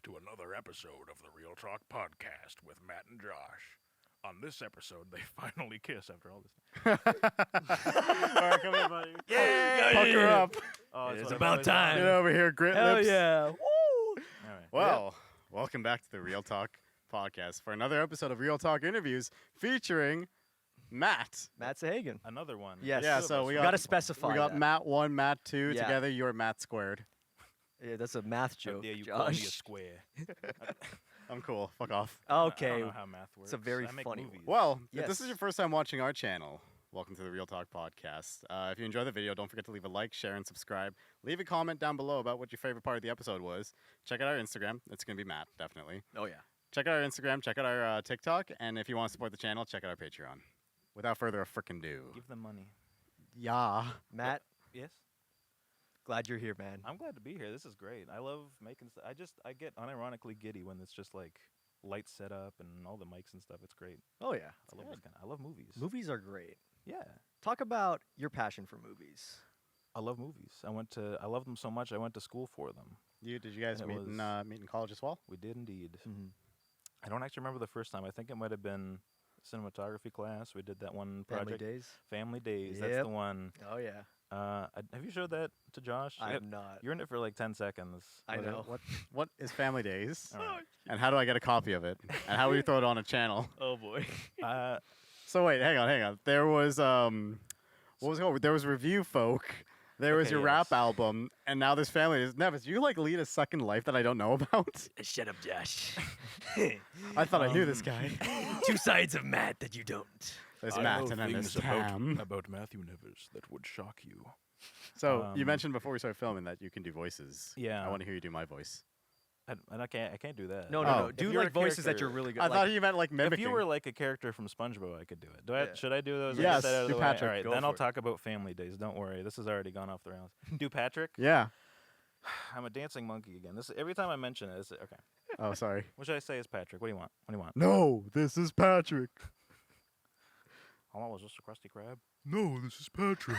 to another episode of the Real Talk Podcast with Matt and Josh. On this episode, they finally kiss after all this. All right, come here, buddy. Yeah, Pucker up. Oh, It's what I've about always time. Get wanted. over here, grit Hell lips. yeah. Woo! All right. Well, welcome back to the Real Talk Podcast for another episode of Real Talk Interviews featuring Matt. Matt Sahagian. Another one. Yes. Yeah, so we We got- got to specify. We got that. Matt 1, Matt 2. Yeah. Together, you're Matt squared. Yeah, that's a math How joke. dare you call me a Josh. square? I'm cool. Fuck off. I Okay. don't know how math works. It's a very I make funny movies. Well, if this Yes. is your first time watching our channel, welcome to the Real Talk Podcast. If you enjoy the video, don't forget to leave a like, share, and subscribe. Leave a comment down below about what your favorite part of the episode was. Check out our Instagram. It's going to be Matt, definitely. Oh yeah. Check out our Instagram. Check out our TikTok. And if you want to support the channel, check out our Patreon. Without further ado. Give them money. Yeah. Matt, Yes. glad you're here, man. I'm glad to be here. This is great. I love making. I get unironically giddy when it's just like lights set up and all the mics and stuff. It's great. Oh yeah. I love this kind. I love movies. Movies are great. Yeah. Talk about your passion for movies. I love movies. I love them so much. I went to school for them. Did you guys And it meet in college as well? We did indeed. Mm-hmm. I don't actually remember the first time. I think it might have been cinematography class. We did that one Family project. Days. Family Days. That's Yep. the one. Oh yeah. Have you showed that to Josh? I'm not. You're in it for like 10 seconds. I know. What is Family Days? All right. And how do I get a copy of it? And how will you throw it on a channel? Oh boy. So wait, hang on. There was what was it called? There was Review Folk. There was Okay, your rap yes. album, and now there's Family Days. Nevis, do you like lead a second life that I don't know about? Shut up, Josh. I thought I knew this guy. Two sides of Matt that you don't. There's I Matt know and then there's things Tam. about Matthew Nevis that would shock you. So you Um, mentioned before we started filming that you can do voices. Yeah. I want to hear you do my voice. I can't do that. No, Oh. no. If Do you're a like voices that you're character- really good. I like, thought you meant like mimicking. If you were like a character from SpongeBob, I could do it. Yeah. Should I do those? Yes, Get that out of do the Patrick. Way? All right, Go then I'll for it. talk about Family Days. Don't worry, this has already gone off the rails. Do Patrick? Yeah. I'm a dancing monkey again. This every time I mention it, it's okay. Oh, sorry. What should I say is Patrick? What do you want? What do you want? No, this is Patrick. Oh, was just a Krusty Krab? No, this is Patrick.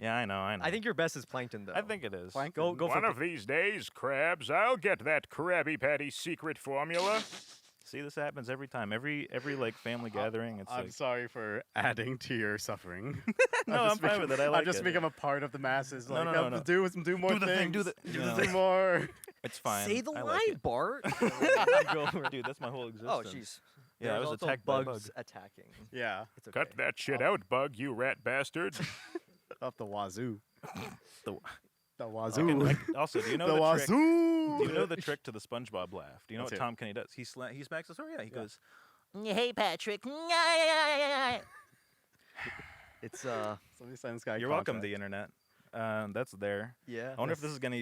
Yeah, I know. I think your best is Plankton though. I think it is. Plank? Go One for of these days, Krabs, I'll get that Krabby Patty secret formula. See, this happens every time. Every like family gathering. It's I'm like sorry for adding to your suffering. no, I'm fine with it. I like I'm just it. become a part of the masses. No, Like, no, I no, have no. to do more Do the things. thing, do the- do No. the more. It's fine. Say the I line, like it. Bart. Go for it. Dude, that's my whole existence. Oh, jeez. Yeah, I There's was also attacked by a bugs bug. attacking. Yeah, It's okay. Cut that shit out, Bug, you rat bastard. up the wazoo. The- The Okay, wazoo. also, do you know the the trick? wazoo. Do you know the trick to the SpongeBob laugh? Do you know Let's what hear it. Tom Kenny does? He smacks us. Oh yeah, he goes. Hey, Patrick. It's Somebody send this guy. a You're welcome, contract. the internet. That's there. yeah. I wonder if this is gonna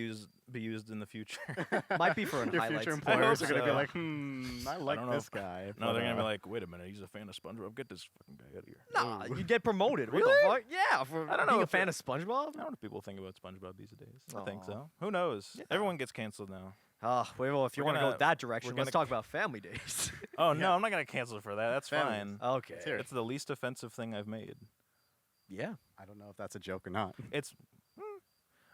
be used in the future. might be for an Your highlights. future I hope employers are gonna be so. like, I like don't know this if- guy. No, but, they're gonna be like, wait a minute, he's a fan of SpongeBob. Get this fucking guy out of here. Nah, you get promoted. What Really? the fuck? Yeah, for I don't know being a if fan it- of SpongeBob. I don't know what people think about SpongeBob these days. I think Aw. so. Who knows? Everyone gets canceled now. Well, if you We're want to gonna- go that direction, we're let's gonna- talk about Family Days. Oh no, I'm not gonna cancel for that. That's Families. fine. Okay. Let's hear it. It's the least offensive thing I've made. Yeah. I don't know if that's a joke or not. It's.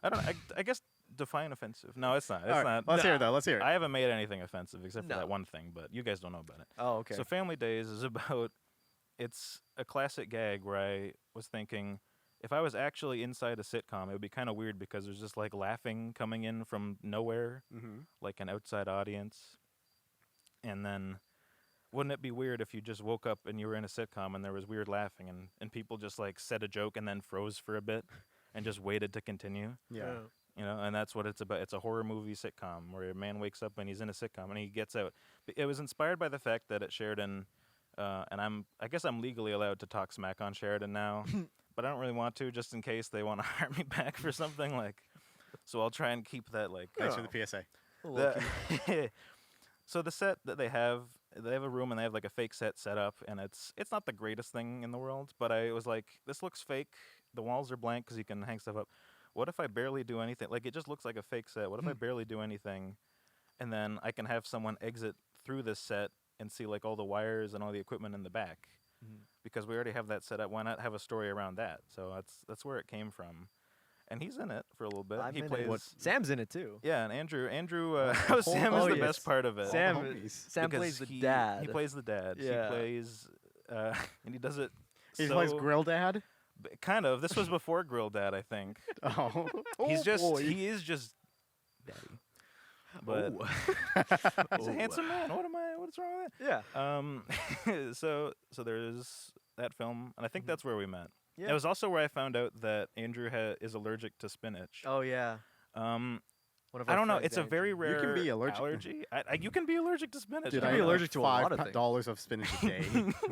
I don't. I guess define offensive. No, it's not. It's All right, not. let's hear it though. Let's hear it. I haven't made anything offensive except for No. that one thing, but you guys don't know about it. Oh, okay. So Family Days is about. It's a classic gag where I was thinking, if I was actually inside a sitcom, it would be kind of weird because there's just like laughing coming in from nowhere, Mm-hmm. like an outside audience. And then, wouldn't it be weird if you just woke up and you were in a sitcom and there was weird laughing and people just like said a joke and then froze for a bit and just waited to continue? Yeah. You know, and that's what it's about. It's a horror movie sitcom where a man wakes up and he's in a sitcom and he gets out. It was inspired by the fact that at Sheridan, and I guess I'm legally allowed to talk smack on Sheridan now, but I don't really want to, just in case they want to hire me back for something like. So I'll try and keep that like. Thanks for the PSA. The so the set that they have a room and they have like a fake set up, and it's not the greatest thing in the world, but I was like, this looks fake. The walls are blank because you can hang stuff up. What if I barely do anything? Like, it just looks like a fake set. What if I barely do anything, and then I can have someone exit through this set and see like all the wires and all the equipment in the back, because we already have that set up. Why not have a story around that? So that's where it came from. and he's in it for a little bit. I'm he in it. plays. Sam's in it too. Yeah, and Andrew. Oh, Sam is oh, the yes. best part of it. Sam, homies. Sam because plays the he, dad. He plays the dad. Yeah. He plays, and he does it. He so, plays Grill Dad. Kind of. This was before Grill Dad, I think. Oh, He's just. boy. He is just. Daddy. But he's a handsome man. What's wrong with Yeah. that? So there's that film, and I think that's where we met. Yeah. It was also where I found out that Andrew is allergic to spinach. Oh yeah. One of I our don't know. friends, It's a Andrew. very rare can be allergic- allergy. You can be allergic to spinach. Dude, I I don't be know. allergic to a lot of things. $5 of spinach a day.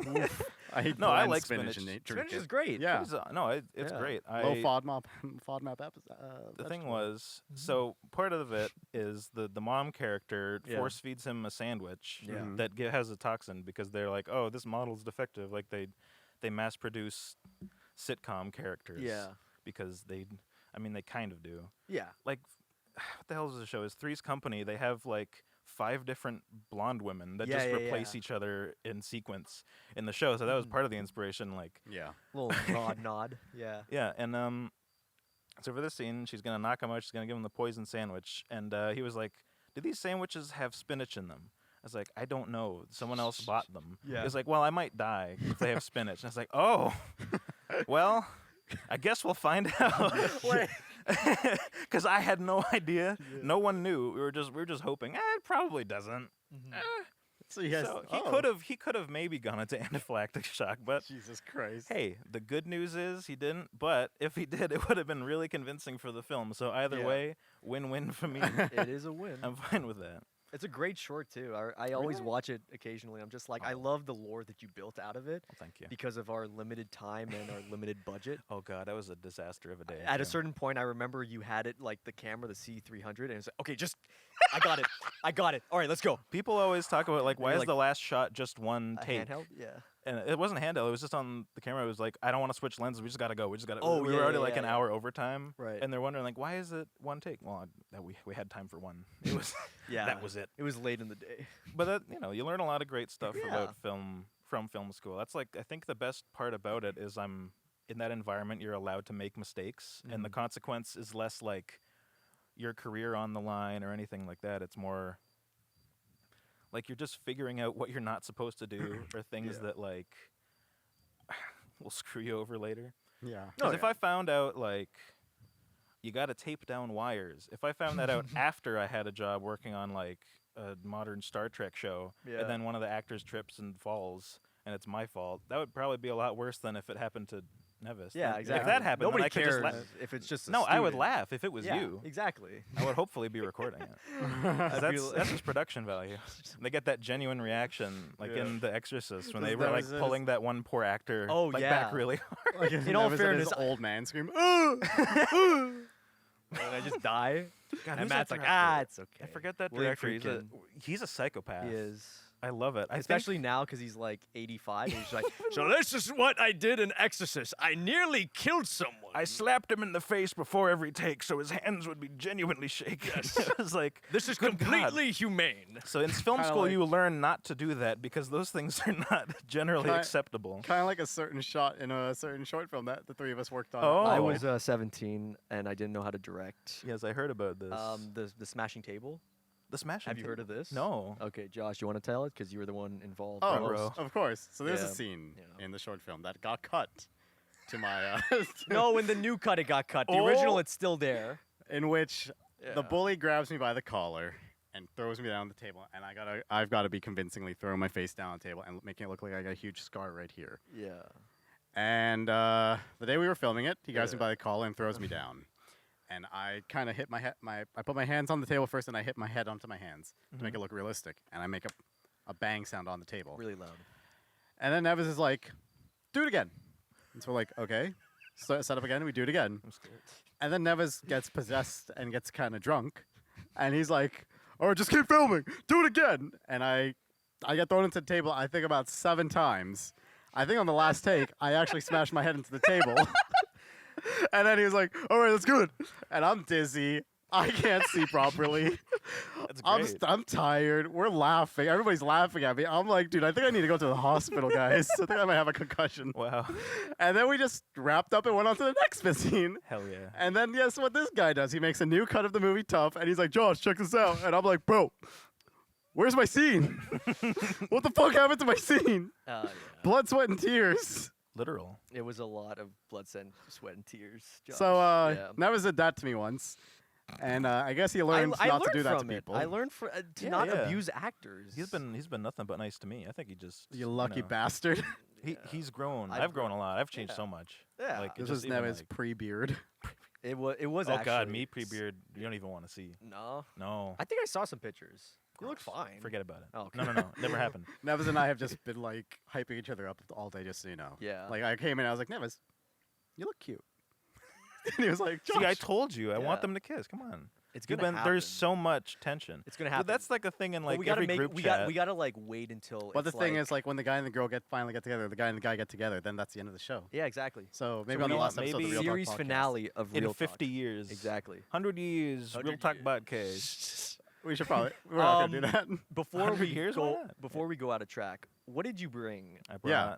Oof. I hate No, I bland like spinach. spinach. And drink Spinach it. is great. Yeah. It's Yeah. great. Low FODMAP episode. The thing was, so part of it is the mom character Yeah. force feeds him a sandwich Yeah. Mhm. that has a toxin because they're like, oh, this model's defective. Like they mass produce sitcom characters. Yeah. Because they kind of do. Yeah. Like, what the hell is the show? Is Three's Company? They have like 5 different blonde women that Yeah, just yeah, replace yeah. each other in sequence in the show. So that was part of the inspiration. Like, Yeah. Little nod. Yeah. yeah, and so for this scene, she's gonna knock him out. She's gonna give him the poison sandwich, and he was like, "Do these sandwiches have spinach in them?" I was like, "I don't know. Someone else bought them." Yeah. He was like, "Well, I might die if they have spinach." And I was like, "Oh, well, I guess we'll find out." Because I had no idea. Yeah. No one knew. We were just hoping. It probably doesn't. So you guys. So oh, he could have maybe gone into anaphylactic shock, but Jesus Christ. hey, the good news is he didn't. But if he did, it would have been really convincing for the film. So either Yeah. way, win-win for me. It is a win. I'm fine with that. It's a great short too. I always Really? watch it occasionally. I'm just like, I Oh. love the lore that you built out of it Well, thank you. because of our limited time and our limited budget. Oh god, that was a disaster of a day. At a too. certain point, I remember you had it like the camera, the C300, and it's like, okay, just, I got it, I got it. All right, let's go. People always talk about like, why You're is like, the last shot just one A take? handheld, yeah. And it wasn't handheld. It was just on the camera. It was like, I don't want to switch lenses. We just gotta go. We just gotta. Oh, we yeah, were already yeah, like yeah, an yeah. hour overtime. Right. And they're wondering like, why is it one take? Well, that we had time for one. It was Yeah. that was it. It was late in the day. But that, you learn a lot of great stuff Yeah. about film from film school. That's like I think the best part about it is I'm in that environment. You're allowed to make mistakes, and the Mhm. consequence is less like your career on the line or anything like that. It's more like you're just figuring out what you're not supposed to do or things Yeah. that like will screw you over later. Yeah. Because Oh, if yeah. I found out like you got to tape down wires, if I found that out after I had a job working on like a modern Star Trek show, Yeah. and then one of the actors trips and falls, and it's my fault, that would probably be a lot worse than if it happened to Nevis. Yeah, Then exactly. If that happened, Nobody then I could cares just if it's just a no, I would student. laugh if it was Yeah, you. exactly. I would hopefully be recording it. That's just production value. They get that genuine reaction, like Yeah. in The Exorcist, when This- they were that like was his- pulling that one poor actor Oh, like yeah. back really hard. Like, In all Nevis and his fairness, old man scream. And I just die. God, And who's Matt's that like, director? it's okay. I forget that William director. He's a psychopath. He is. I love it. I think- Especially now because he's like 85. And he's like, so this is what I did in Exorcist. I nearly killed someone. I slapped him in the face before every take so his hands would be genuinely shaken. it was like This is good God. completely humane. So in film Kinda school, like- you learn not to do that because those things are not generally Kinda- acceptable. Kind of like a certain shot in a certain short film that the three of us worked on. Oh. I was 17 and I didn't know how to direct. Yes, I heard about this. The Smashing Table. the Smashing. Have you heard of this? No. Okay, Josh, you want to tell it because you were the one involved. Oh, bro. of course. So there's a Yeah. scene Yeah. in the short film that got cut to my No, in the new cut it got cut. The original, Oh. it's still there. in which the Yeah. bully grabs me by the collar and throws me down on the table, and I've got to be convincingly throwing my face down on the table and making it look like I got a huge scar right here. Yeah. And the day we were filming it, he grabs me Yeah. by the collar and throws me down. And I kind of hit my head. I put my hands on the table first, and I hit my head onto my hands to make it look realistic. And I make a bang sound on the table. Really loud. And then Nevis is like, "Do it again." And so we're like, "Okay." So set up again. We do it again. I'm scared. And then Nevis gets possessed and gets kind of drunk, and he's like, "All right, just keep filming. Do it again." And I get thrown into the table. I think about 7 times. I think on the last take, I actually smashed my head into the table. And then he was like, "All right, that's good." And I'm dizzy. I can't see properly. That's great. I'm tired. We're laughing. Everybody's laughing at me. I'm like, dude, I think I need to go to the hospital, guys. I think I might have a concussion. Wow. And then we just wrapped up and went on to the next scene. Hell yeah. And then guess what this guy does? He makes a new cut of the movie Tough, and he's like, Josh, check this out. And I'm like, bro, where's my scene? What the fuck happened to my scene? Yeah. Blood, sweat, and tears. Literal. It was a lot of blood, sweat, and tears. Josh. So yeah. Nevis did that to me once. And I guess he learned I not to learned do that to from it. people. I learned to Yeah, not yeah. abuse actors. He's been nothing but nice to me. I think he just You lucky know, bastard. He's grown. I've I've grown a lot. I've changed yeah. so much. Yeah. Like, it This just was even, Nevis like- pre-beard. It was. Oh actually, God, me pre-beard. You don't even want to see. No, No. I think I saw some pictures. You look fine. Forget about it. Oh, okay. No. Never happened. Nevis and I have just been like hyping each other up all day, just so you know. Yeah. Like I came in, I was like, Nevis, you look cute. And he was like, Josh. See, I told you. I want Yeah. them to kiss. Come on. It's You've gonna been happen. There's so much tension. It's gonna But happen. that's like a thing in But like we gotta every make group we chat. got we gotta like wait until. But the it's thing is, like, when the guy and the girl finally get together, the guy and the guy get together, then that's the end of the show. yeah, exactly. So maybe So on the we- last episode of maybe the Real Talk Series podcast. finale of in Real 50 Talk. years. Exactly. 100 years. 100 Real Talk years. podcast. We should probably. We're not gonna do Um, that. Before 100 we years? Why go, not? before we go out of track, what did you bring? I brought. Yeah.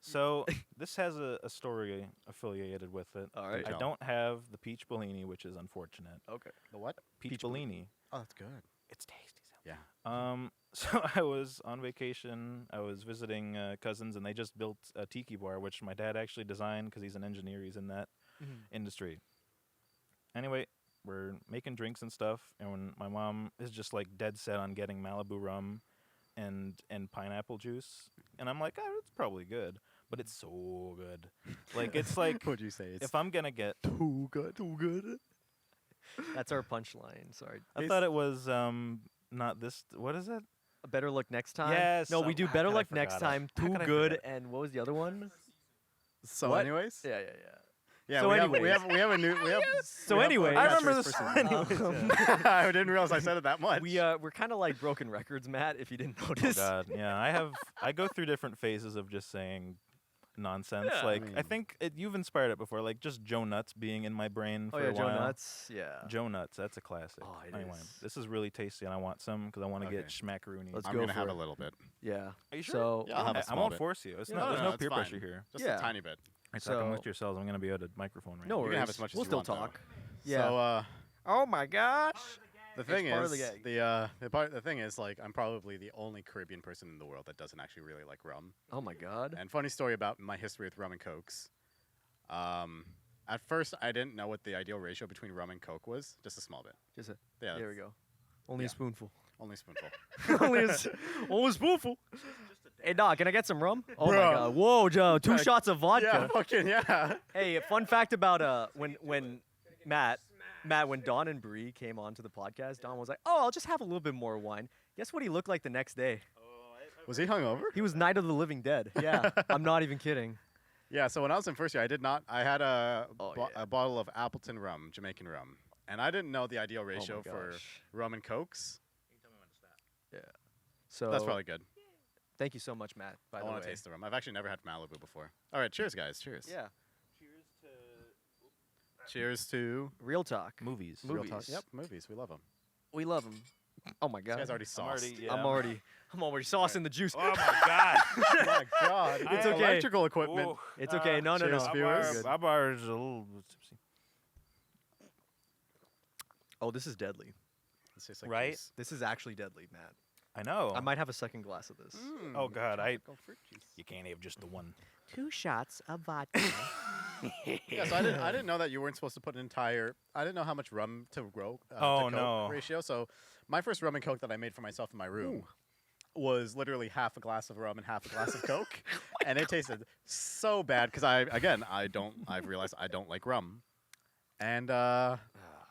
So this has a story affiliated with it. All right. I tell. don't have the peach Bellini, which is unfortunate. Okay. The what? Peach, Peach Bellini. Oh, that's good. It's tasty. Yeah. So I was on vacation. I was visiting cousins, and they just built a tiki bar, which my dad actually designed because he's an engineer. He's in that industry. Anyway, we're making drinks and stuff, and when my mom is just like dead set on getting Malibu rum and pineapple juice, and I'm like, oh, it's probably good, but it's so good. Like it's like What'd you say? It's if I'm gonna get, too good. Too good. That's our punchline. Sorry. I thought it was not this. What is it? A better luck next time. Yes, No, we do how better could I luck next forgot it? time. How Too could I good. forget? And what was the other one? So, What? anyways. Yeah. Yeah. So we anyways. have a new. We have. So we have anyway, a I remember catchphrase this. person. I didn't realize I said it that much. we're kind of like broken records, Matt. If you didn't Oh notice. God, yeah. I go through different phases of just saying nonsense. Yeah. Like I I think you've inspired it before. Like just Joe Nuts being in my brain Oh for yeah, a Joe while. Nuts. Yeah. Joe Nuts, that's a classic. Oh, it anyway, is. this is really tasty, and I want some because I want to Okay. get schmackaroony. Let's I'm go gonna for have it. a little bit. Yeah. Are you sure? So Yeah, I'll have a I small won't bit. force you. It's Yeah, not, there's no, no it's peer fine. pressure here. Just Yeah. a tiny bit. It's talking So- amongst yourselves. I'm gonna be at a microphone right no now. worries. can have as much as we'll you still want, though. talk. Yeah. So oh my gosh. the thing part of is, the the thing is, like, I'm probably the only Caribbean person in the world that doesn't actually really like rum. Oh my god. And funny story about my history with rum and cokes. At first, I didn't know what the ideal ratio between rum and coke was. Just a small bit. Just a, Yeah, there we go. Only yeah. a spoonful. only a spoonful. only a spoonful. Hey, dog, can I get some rum? Oh my Bruh. god. Whoa, Joe. 2 Like, shots of yeah, vodka. fucking yeah. Hey, a fun fact about when Matt, when Don and Bree came onto the podcast, Don was like, "Oh, I'll just have a little bit more wine." Guess what he looked like the next day? Was he hungover? He was Night of the Living Dead. Yeah, I'm not even kidding. Yeah. So when I was in first year, I did not. I had Oh, yeah. a bottle of Appleton rum, Jamaican rum, and I didn't know the ideal ratio for gosh. rum and cokes. So That's probably good. Thank you so much, Matt. By I the want way. to taste the rum. I've actually never had Malibu before. All right, cheers, guys. Cheers. Yeah. Cheers to Real talk. Movies. Real talk. Movies. Yep, movies. We love them. We love them. Oh my This god. guy's already sauced. I'm already saucing the juice. Oh my God. Oh my God. It's okay. Electrical equipment. Ooh. It's okay. No, no, cheers, no. viewers. Good. My bar is a little tipsy. Oh, this is deadly. It tastes like Right? juice. This is actually deadly, Matt. I know. I might have a second glass of this. Oh God, tropical fruit juice. You can't have just the one. 2 shots of vodka. Yeah, so I didn't know that you weren't supposed to put an entire. I didn't know how much rum to grow. Oh, to Coke no. ratio. So my first rum and Coke that I made for myself in my room was literally half a glass of rum and half a glass of Coke, and it tasted so bad because I've realized I don't like rum, and that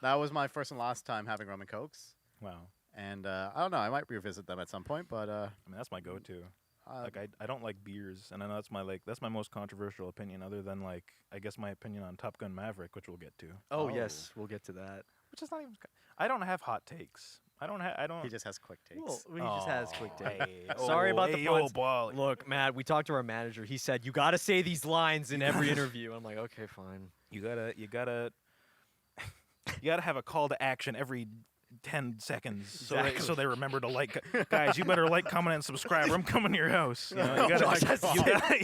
was my first and last time having rum and Cokes. Wow. And I don't know, I might revisit them at some point, but I mean, that's my go-to. Like I don't like beers, and I know that's my most controversial opinion, other than like I guess my opinion on Top Gun Maverick, which we'll get to. Oh, Oh. yes, we'll get to that. Which is not even. I don't have hot takes. I don't. he just has quick takes. Well, he just has quick Oh, takes. hey, Sorry about the hey, puns. ball. Look, Matt, we talked to our manager. He said you got to say these lines in every interview. I'm like, okay, fine. You gotta have a call to action every 10 seconds so they remember to like. Guys, you better like, comment, and subscribe, or I'm coming to your house. You know,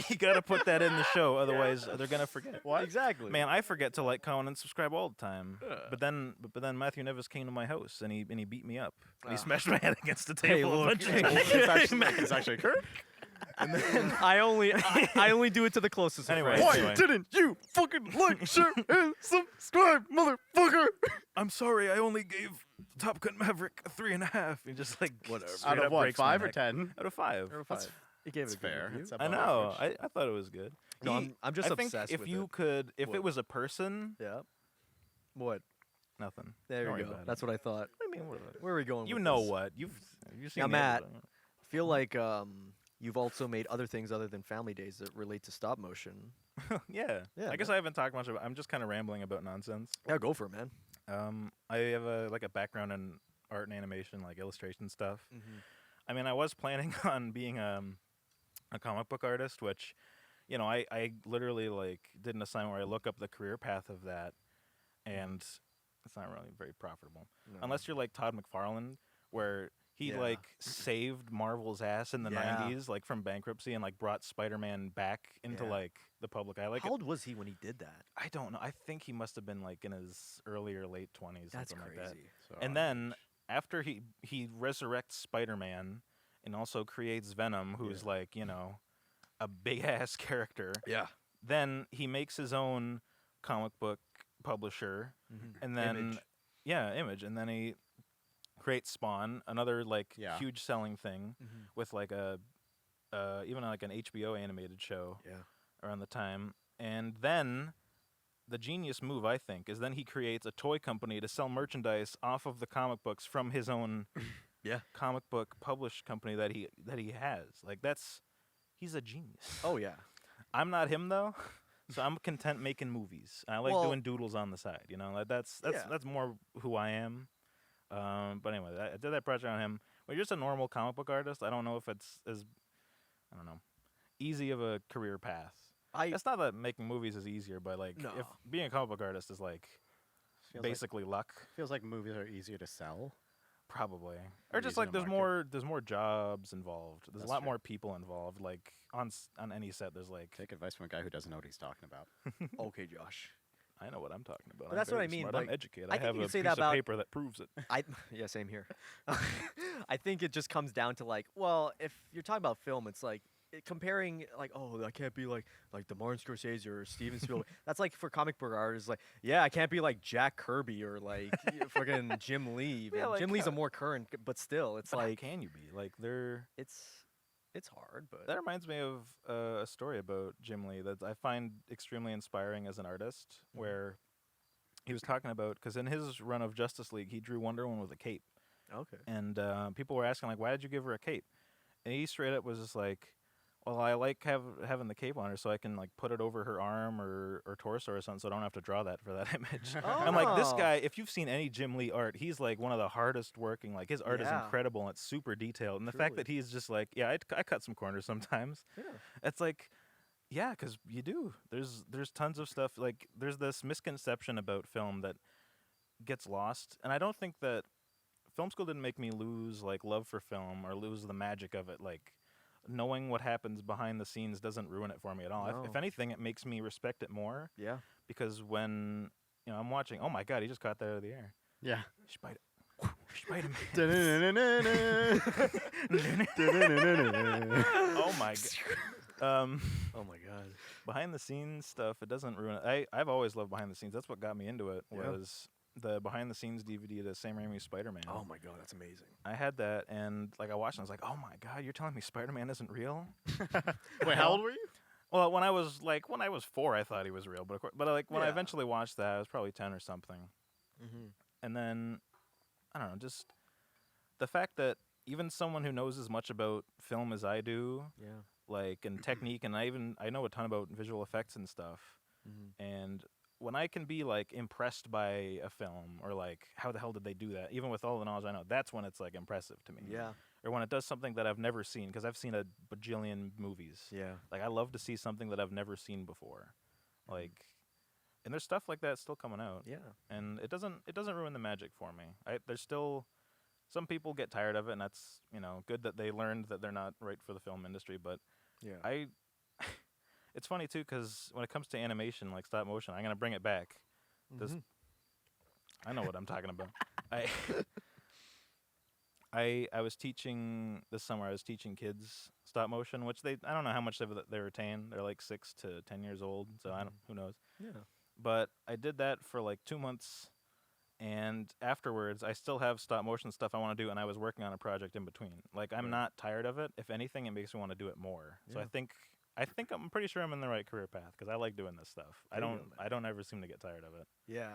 you gotta put that in the show, otherwise they're gonna forget. What? Exactly. Man, I forget to like, comment, and subscribe all the time. But then Matthew Nevis came to my house and he beat me up. And he smashed my head against the table. look. It's actually Kirk. And then I only do it to the closest. Anyway. Of friends. Why didn't you fucking like, share, and subscribe, motherfucker? I'm sorry, I only gave Top Gun Maverick a 3.5. He just like Whatever. Out of what, 5 or 10? Out of 5. That's He gave it a good fair. review. It's I above know. average. I thought it was good. No, He- I'm just I think obsessed if with you it. could, if What? it was a person, Yeah. What? nothing. There Don't worry you go. about it. That's what I thought. I mean, Where are we going? you with know this? what you've seen. Now, the Matt, episode. I feel like you've also made other things other than Family Days that relate to stop motion. Yeah. Yeah, I guess I haven't talked much about. I'm just kind of rambling about nonsense. Yeah, go for it, man. I have a background in art and animation, like illustration stuff. Mm-hmm. I mean, I was planning on being a comic book artist, which, you know, I literally like did an assignment where I look up the career path of that, and it's not really very profitable unless you're like Todd McFarlane, where he Yeah. like saved Marvel's ass in the Yeah. 90s, like from bankruptcy, and like brought Spider-Man back into Yeah. like the public eye. Like How old was he when he did that? I don't know. I think he must have been like in his early or late 20s. That's something crazy. Like that. And then after he resurrects Spider-Man and also creates Venom, who's like, you know, a big ass character. Yeah. Then he makes his own comic book publisher, and then Image, and then he creates Spawn, another like Yeah. huge selling thing with like a even like an HBO animated show Yeah. around the time. And then the genius move, I think, is then he creates a toy company to sell merchandise off of the comic books from his own comic book published company that he has. Like he's a genius. Oh yeah. I'm not him though. So I'm content making movies. I like Well- doing doodles on the side, you know. Like that's more who I am. But anyway, I did that project on him. When you're just a normal comic book artist, I don't know if it's as easy of a career path. It's not that making movies is easier, but like No. if being a comic book artist is like Feels basically luck, feels like movies are easier to sell. probably, Or or just easier like to there's more jobs involved. There's That's a lot true. more people involved. Like on any set, there's like Take advice from a guy who doesn't know what he's talking about. Okay, Josh. I know what I'm talking about. But I'm that's what very I mean, smart. like, I'm educated. I I think have you a could say piece that of about- paper that proves it. Yeah, same here. I think it just comes down to like, well, if you're talking about film, it's like comparing like, oh, I can't be like the Martin Scorsese or Steven Spielberg. That's like for comic book artists, like, yeah, I can't be like Jack Kirby or like fucking Jim Lee. Yeah, Man. like, Jim Lee's a how- more current, but still, it's But how like can you be like they're? it's hard, but That reminds me of a story about Jim Lee that I find extremely inspiring as an artist, where he was talking about, because in his run of Justice League, he drew Wonder Woman with a cape, okay. and people were asking like, why did you give her a cape? And he straight up was just like, well, I like having the cape on her so I can like put it over her arm or torso or something, so I don't have to draw that for that image. I'm like, this Oh. guy, if you've seen any Jim Lee art, he's like one of the hardest working. Like his art is Yeah. incredible and it's super detailed. And the fact Truly. that he's just like, yeah, I cut some corners sometimes. Yeah. It's like, yeah, because you do. There's tons of stuff. Like there's this misconception about film that gets lost, and I don't think that film school didn't make me lose like love for film or lose the magic of it. Like knowing what happens behind the scenes doesn't ruin it for me at all. No. If anything, it makes me respect it more, Yeah. because when I'm watching, oh my god, he just caught that out of the air. Yeah. Spider. Spider-Man. Oh my god. Oh my god. Behind the scenes stuff, it doesn't ruin it. I've always loved behind the scenes. That's what got me into it. Yeah. Was the behind the scenes DVD to Sam Raimi's Spider-Man. Oh my god, that's amazing. I had that, and like I watched it, I was like, oh my god, you're telling me Spider-Man isn't real? Wait, how old were you? Well, when I was 4, I thought he was real, but like when I Yeah. eventually watched that, I was probably 10 or something. Mm-hmm. And then I don't know, just the fact that even someone who knows as much about film as I do, Yeah. like and technique, and I know a ton about visual effects and stuff. Mm-hmm. And when I can be like impressed by a film, or like how the hell did they do that, even with all the knowledge I know, that's when it's like impressive to me. Yeah. Or when it does something that I've never seen, because I've seen a bajillion movies. Yeah. Like I love to see something that I've never seen before. Like And there's stuff like that still coming out. Yeah. And it doesn't ruin the magic for me. There's still some people get tired of it, and that's good that they learned that they're not right for the film industry. But Yeah. it's funny too because when it comes to animation like stop motion, I'm gonna bring it back. This I know what I'm talking about. I was teaching this summer. I was teaching kids stop motion, which I don't know how much they retain. They're like 6 to 10 years old, so who knows. Yeah. But I did that for like 2 months. And afterwards, I still have stop motion stuff I want to do, and I was working on a project in between. Like, I'm not tired of it. If anything, it makes me want to do it more. So Yeah. I'm pretty sure I'm in the right career path because I like doing this stuff. I don't ever seem to get tired of it. Yeah.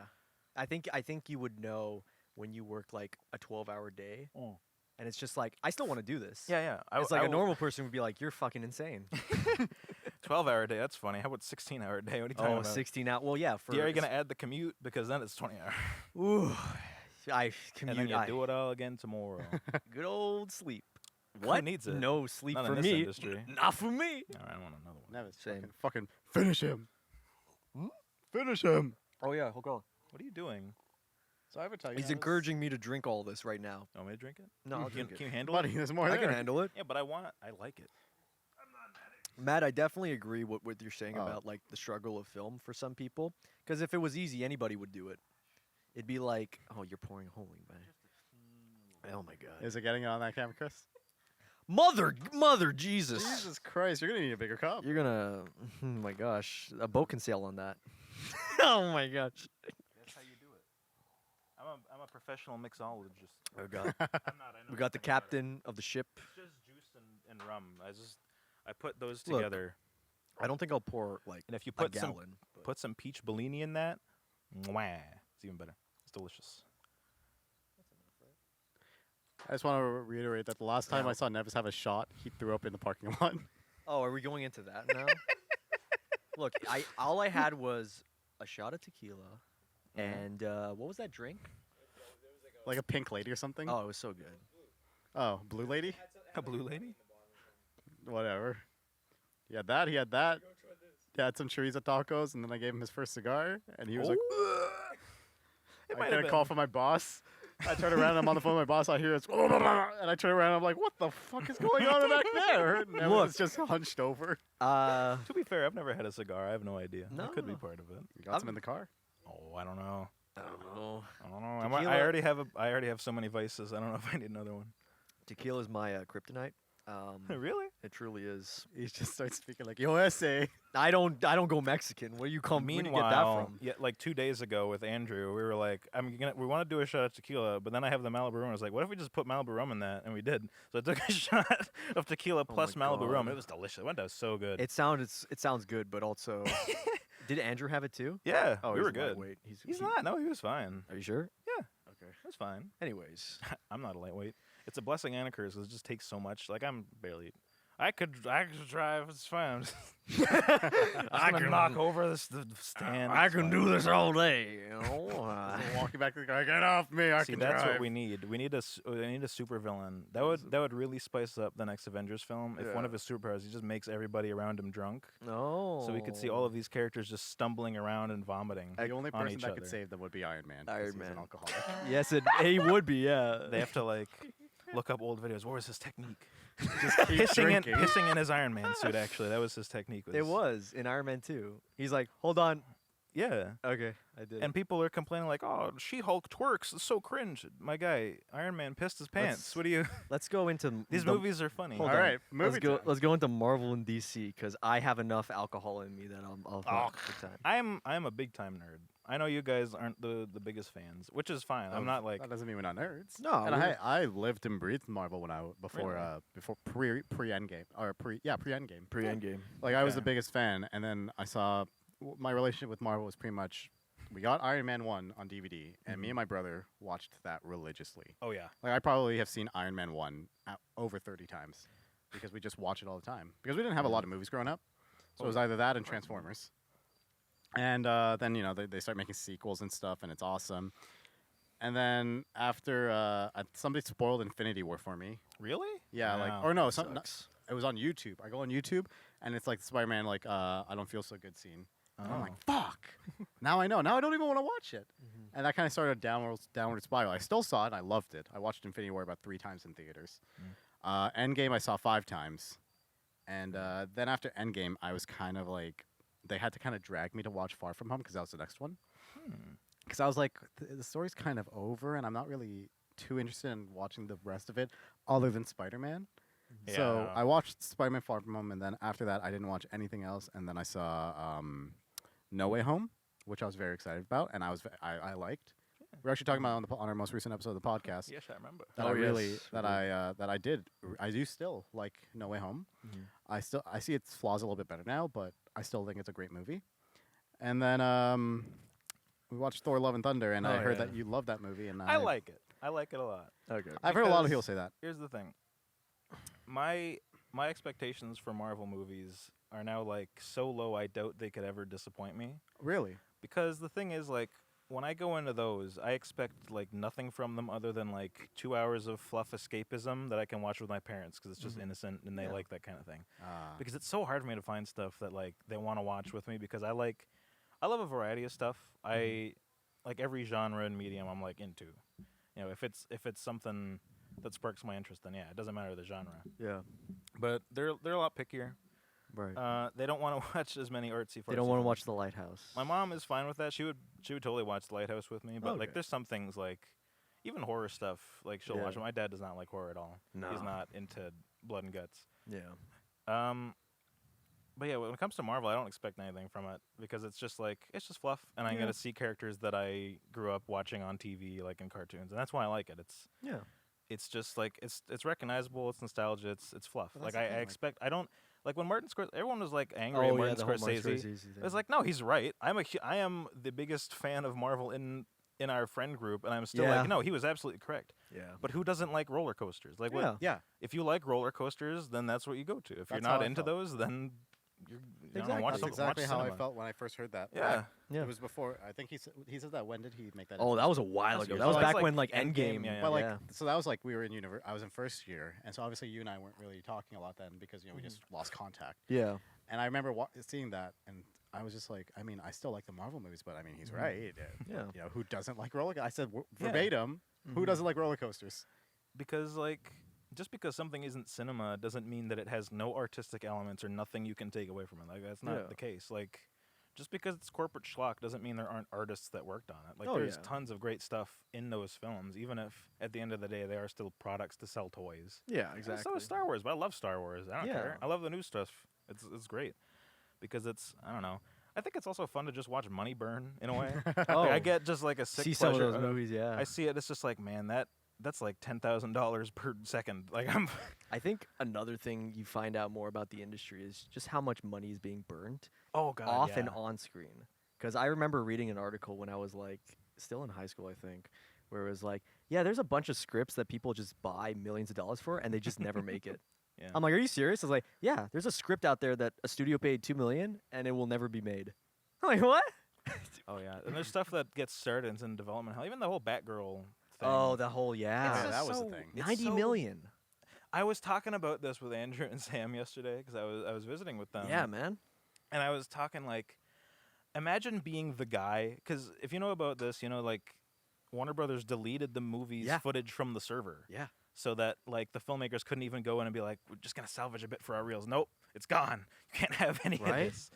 I think you would know when you work like a 12-hour day, and it's just like I still want to do this. Yeah. It's like a normal person would be like, "You're fucking insane." 12-hour day. That's funny. How about 16-hour day? What are you talking about? 16 out. Well, yeah. Are you gonna add the commute because then it's 20 hours? Ooh, I And commute. then you do it all again tomorrow. Good old sleep. Who What needs it? No sleep Not for in this me. industry. Not for me. All right, I want another one. Never Same. fucking finish him. Finish him. Oh yeah, hold on. What are you doing? So I ever tell you. He's encouraging me to drink all this right now. Want me to drink it? No, I'll Can drink you it. handle Buddy, it? there's more I there. can handle it. Yeah, but I like it. Matt, I definitely agree with what you're saying Oh. about like the struggle of film for some people. Because if it was easy, anybody would do it. It'd be like, oh, you're pouring holy, man. Oh my god. Is it getting it on that camera, Chris? Mother Jesus. Jesus Christ, you're gonna need a bigger cup. You're gonna, oh my gosh, a boat can sail on that. Oh my gosh. That's how you do it. I'm a professional mixologist. Oh god. I'm not. I know We got the nothing about it. captain of the ship. It's just juice and rum. I put those Look, together. I don't think I'll pour like And if you a put some gallon. but- put some peach Bellini in that, mwah, it's even better. It's delicious. I just want to reiterate that the last time Yeah. I saw Nevis have a shot, he threw up in the parking lot. Oh, are we going into that now? Look, all I had was a shot of tequila, and what was that drink? Like a pink lady or something. Oh, it was so good. Oh, blue lady? A blue lady? Whatever. He had that. He had some chorizo tacos, and then I gave him his first cigar, and he was like, It I might get have a call been. from my boss. I turn around, I'm on the phone with my boss, I hear it's, and I turn around, I'm like, what the fuck is going on back there? And Look. it's just hunched over. To be fair, I've never had a cigar. I have no idea. No. That could be part of it. You got some in the car? Oh, I don't know. I don't know. I don't know. Tequila- I already have so many vices. I don't know if I need another one. Tequila is my kryptonite. Really? It truly is. He just starts speaking like, yo, essay. I don't go Mexican. Where you come? Where do you get that from? Yeah, like 2 days ago with Andrew, we were like, we want to do a shot of tequila, but then I have the Malibu rum. I was like, what if we just put Malibu rum in that? And we did. So I took a shot of tequila plus my Malibu rum. God. It was delicious. It went down so good. It sounds good, but also, did Andrew have it too? yeah, Oh, we he's were good. lightweight. He's not. No, he was fine. Are you sure? Yeah, Okay. it was fine. Anyways, I'm not a lightweight. It's a blessing and a curse. 'Cause it just takes so much. Like I'm barely. I could drive. It's fine. I can knock over the stand. I it's can fine. do this all day. You know? Walking back to the car, get off me, I See, can that's drive. what we need. We need a super villain. That would really spice up the next Avengers film. If one Yeah. of his superpowers, he just makes everybody around him drunk, No. so we could see all of these characters just stumbling around and vomiting. The only on person each that could other. save them would be Iron Man. 'cause Iron he's Man. an alcoholic. Yes, he would be. Yeah. They have to like look up old videos. What was his technique? Just keep drinking. Pissing in his Iron Man suit. Actually, that was his technique. It was in Iron Man 2. He's like, hold on. Yeah. Okay, I did. And people are complaining like, "Oh, She-Hulk twerks. It's so cringe." My guy, Iron Man pissed his pants. Let's- What do you? let's go into These the- movies are funny. Hold All on. right, movie time. Let's go into Marvel and DC because I have enough alcohol in me that I'll have a good time. I'm a big time nerd. I know you guys aren't the biggest fans, which is fine. I'm not like That doesn't mean we're not nerds. No, and we're- I lived and breathed Marvel when before Really? pre Endgame or pre Endgame. Pre-Endgame. Like I was the Okay. biggest fan, and then I saw my relationship with Marvel was pretty much. We got Iron Man 1 on DVD, and me and my brother watched that religiously. oh yeah. Like I probably have seen Iron Man 1 over 30 times because we just watch it all the time. Because we didn't have a lot of movies growing up, so it was either that and Transformers. And then they start making sequels and stuff, and it's awesome. And then after somebody spoiled Infinity War for me. Really? Yeah, Wow. like or no, Sucks. it was on YouTube. I go on YouTube, and it's like the Spider-Man I don't feel so good scene. And I'm like, fuck. Now I know. Now I don't even want to watch it. And that kind of started a downward spiral. I still saw it. And I loved it. I watched Infinity War about 3 times in theaters. Endgame I saw 5 times. And then after Endgame, I was kind of like, they had to kind of drag me to watch Far From Home because that was the next one. Because I was like, the story's kind of over, and I'm not really too interested in watching the rest of it other than Spider-Man. So Yeah. I watched Spider-Man Far From Home, and then after that, I didn't watch anything else. And then I saw No Way Home, which I was very excited about, and I liked. We were actually talking about on our most recent episode of the podcast. Yes, I remember. That Oh, I really yes, that we I I do still like No Way Home. I see its flaws a little bit better now, but I still think it's a great movie. And then we watched Thor: Love and Thunder, and I heard that you love that movie, and I like it. I like it a lot. Okay. I've heard a lot of because- people say that. Here's the thing. My expectations for Marvel movies are now like so low I doubt they could ever disappoint me. Really? Because the thing is, like, when I go into those, I expect like nothing from them other than like 2 hours of fluff escapism that I can watch with my parents because it's just innocent and they like that kind of thing. Because it's so hard for me to find stuff that like they want to watch with me because I love a variety of stuff. I like every genre and medium I'm like into. You know, if it's something that sparks my interest, then yeah, it doesn't matter the genre. Yeah. But they're a lot pickier. Right. They don't want to watch as many artsy. They don't want to films. watch The Lighthouse. My mom is fine with that. She would totally watch The Lighthouse with me. But like, Okay. there's some things like, even horror stuff. Like she'll Yeah. watch it. My dad does not like horror at all. He's No. not into blood and guts. Yeah. But yeah, when it comes to Marvel, I don't expect anything from it because it's just fluff, and I'm gonna see characters that I grew up watching on TV, like in cartoons, and that's why I like it. It's just like it's recognizable, it's nostalgia, it's fluff. But Like that's the I thing, like- expect I don't like when Martin Scorsese. Everyone was like angry at Martin the whole Scorsese. thing. It's like, no, he's right. I am the biggest fan of Marvel in our friend group, and I'm still Yeah. like, no, he was absolutely correct. Yeah. But who doesn't like roller coasters? Like, Yeah. Yeah. if you like roller coasters, then that's what you go to. If you're That's how not I into felt. those, then you're Exactly. watch That's some- exactly watch how I cinema. felt when I first heard that. Yeah. Yeah. It was before. I think he said that. When did he make that? Oh, that was a while That's ago. years That was ago. back That's when like like Endgame, Endgame. yeah, But like, yeah. so that was like we were in I was in first year, and so obviously you and I weren't really talking a lot then because we just lost contact. Yeah. And I remember seeing that, and I was just like, I mean, I still like the Marvel movies, but I mean, he's right. Yeah. You know, who doesn't like roller? I said Yeah. verbatim, who doesn't like roller coasters? Because like just because something isn't cinema doesn't mean that it has no artistic elements or nothing you can take away from it. Like that's not Yeah. the case. Like just because it's corporate schlock doesn't mean there aren't artists that worked on it. Like Oh, there's yeah. tons of great stuff in those films, even if at the end of the day they are still products to sell toys. Yeah. And Exactly. so is Star Wars, but I love Star Wars. I don't Yeah. care. I love the new stuff. It's great because it's I don't know. I think it's also fun to just watch money burn in a way. Oh. Like, I get just like a sick See some of pleasure those movies. Yeah. I see it. It's just like, man, that's like $10,000 per second. Like I'm. I think another thing you find out more about the industry is just how much money is being burnt Oh god. off yeah. and on screen. Because I remember reading an article when I was like still in high school, I think, where it was like, yeah, there's a bunch of scripts that people just buy millions of dollars for and they just never make it. Yeah. I'm like, are you serious? I was like, yeah, there's a script out there that a studio paid $2 million and it will never be made. I'm like, what? Oh yeah. And there's stuff that gets started and it's in development hell. Even the whole Batgirl thing. Oh, the whole Yeah, just that was the so- thing. it's 90 so- million. I was talking about this with Andrew and Sam yesterday because I was visiting with them. Yeah, man. And I was talking like, imagine being the guy because if you know about this, you know like Warner Brothers deleted the movie's Yeah. footage from the server. Yeah. So that like the filmmakers couldn't even go in and be like, we're just gonna salvage a bit for our reels. Nope, it's gone. You can't have any Right? of this.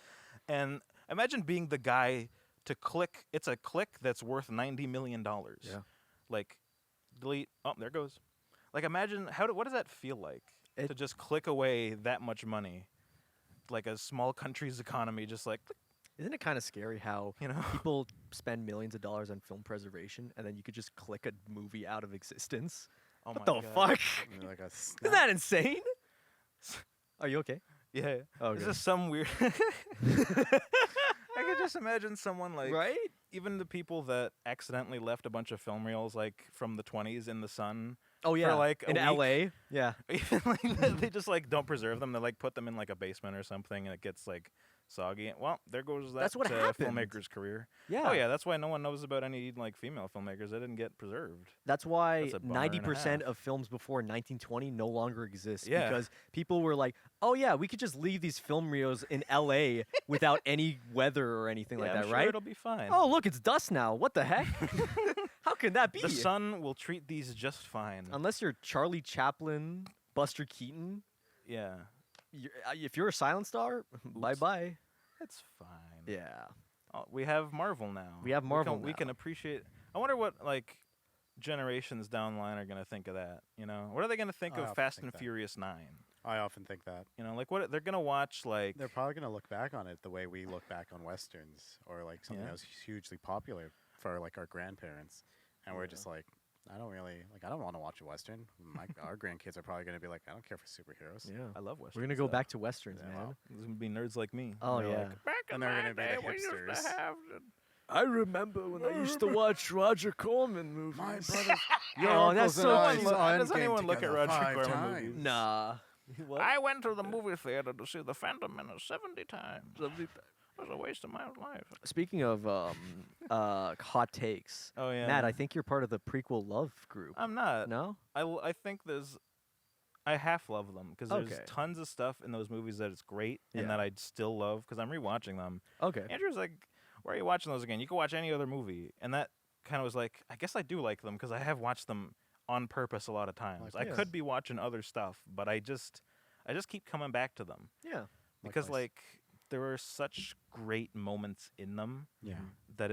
And imagine being the guy to click. It's a click that's worth $90 million. Yeah. Like, delete. Oh, there it goes. Like, imagine what does that feel like It- to just click away that much money, like a small country's economy, just like click, Isn't it kind of scary how you know. people spend millions of dollars on film preservation and then you could just click a movie out of existence? Oh What my the God. fuck? You know, like a Isn't that insane? Are you okay? Yeah. Okay. It's just some weird. I could just imagine someone like Right? even the people that accidentally left a bunch of film reels like from the 20s in the sun. Oh yeah. like, a in week. LA. Yeah. Even like they just like don't preserve them. They like put them in like a basement or something, and it gets like Sahagian. Well, there goes that That's what happened. filmmaker's career. Yeah. Oh yeah, that's why no one knows about any like female filmmakers. They didn't get preserved. That's why That's a bummer and a 90% half. of films before 1920 no longer exist Yeah. because people were like, "Oh yeah, we could just leave these film reels in LA without any weather or anything like Yeah, I'm that, sure right?" it'll be fine. Oh, look, it's dust now. What the heck? How can that be? The sun will treat these just fine. Unless you're Charlie Chaplin, Buster Keaton, Yeah, if you're a silent star, bye-bye. it's fine. Yeah. We have Marvel now. We have Marvel We can now. appreciate. I wonder what like generations down the line are gonna think of that. You know, what are they gonna think I of often Fast think and that. Furious 9? I often think that. You know, like what they're gonna watch like. They're probably going to look back on it the way we look back on Westerns or like something Yeah. that was hugely popular for like our grandparents. And we're just like, I don't want to watch a Western. Our grandkids are probably going to be like, I don't care for superheroes. Yeah. I love Westerns. We're going to go though. back to Westerns, Yeah. man. There's gonna be nerds like me. Oh, They're yeah. like, Back And in they're my gonna be the day, we used to hipsters. have I remember when I used to watch Roger Corman movies. My brother, Oh, that's so Does cute. anyone look at Roger Corman movies? Nah. What? I went to the movie theater to see The Phantom Menace 70 times. It was a waste of my life. Speaking of hot takes, Oh yeah, Matt, I think you're part of the prequel love group. I'm not. No? I think I half love them because there's Okay. tons of stuff in those movies that it's great Yeah. and that I still love because I'm rewatching them. Okay. Andrew's like, why are you watching those again? You can watch any other movie, and that kind of was like, I guess I do like them because I have watched them on purpose a lot of times. I Likewise. could be watching other stuff, but I just keep coming back to them Yeah. because Likewise. like there were such great moments in them Yeah. that